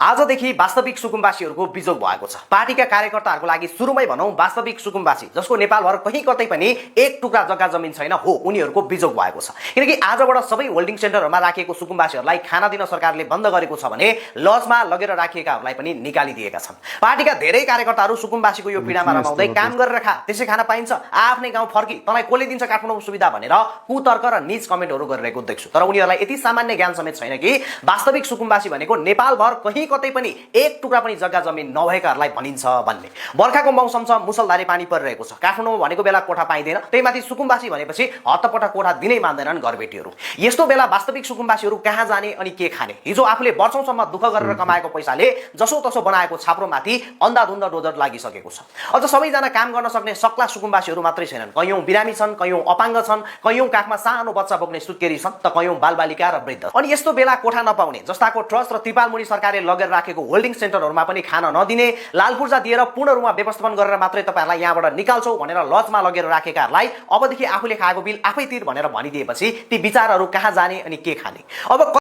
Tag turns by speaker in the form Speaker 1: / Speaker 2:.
Speaker 1: आजदेखि वास्तविक सुकुम्बासीहरूको बिजोग भएको छ। पार्टीका कार्यकर्ताहरूको लागि सुरुमै भनौं वास्तविक सुकुम्बासी जसको नेपालभर कहीँ कतै पनि एक टुक्रा जग्गा जमिन छैन हो उनीहरूको बिजोग भएको छ। किनकि आजबाट सबै होल्डिङ सेन्टरहरुमा राखिएको सुकुम्बासीहरूलाई खाना दिन सरकारले बन्द गरेको छ भने लजमा लगेर राखिएकाहरूलाई पनि निकालिदिएका छन्। पार्टीका धेरै कार्यकर्ताहरू सुकुम्बासीको यो पीडामा रमाउँदै काम गरेर खा त्यसै खाना पाइन्छ आफ्नै गाउँ फर्की तँलाई कसले दिन्छ काठमाडौँ सुविधा भनेर कुतर्क र नीच कमेन्टहरू गरिरहेको देख्छु। तर उनीहरूलाई यति सामान्य ज्ञान समेत छैन कि वास्तविक सुकुम्बासी भनेको नेपालभर कहीँ कतै पनि एक टुक्रा पनि जग्गा जमिन नभएकाहरूलाई भनिन्छ भन्ने। बर्खाको मौसम छ, मुसलधारे पानी परिरहेको छ, काठमाडौँमा भनेको बेला कोठा पाइँदैन, त्यहीमाथि सुकुम्बासी भनेपछि हत्तपट्ट कोठा दिनै मान्दैनन् घरबेटीहरू। यस्तो बेला वास्तविक सुकुम्बासीहरू कहाँ जाने अनि के खाने? हिजो आफूले वर्षौंसम्म दुःख गरेर कमाएको पैसाले जसोतसो बनाएको छाप्रोमाथि अन्धाधुन्ध डोजर लागिसकेको छ। अझ सबैजना काम गर्न सक्ने सक्ला सुकुम्बासीहरू मात्रै छैनन्, कयौं बिरामी छन्, कयौं अपाङ्ग छन्, कयौं काखमा सानो बच्चा बोक्ने सुत्केरी छन्, त कयौं बालबालिका र वृद्ध। अनि यस्तो बेला कोठा नपाउने जस्ताको ट्रस्ट र त्रिपालमुनि सरकारले लगेर राखेको होल्डिङ सेन्टरहरुमा पनि खान नदिने, लाल पूर्जा दिएर पूर्ण रूपमा व्यवस्थापन गरेर मात्रै तपाईहरुलाई यहाँबाट निकाल्छौ भनेर लजमा लगेर राखेकाहरूलाई अबदेखि आफूले खाएको बिल आफै तिर भनेर भनिदिएपछि ती विचारहरू कहाँ जाने अनि के खाने? अब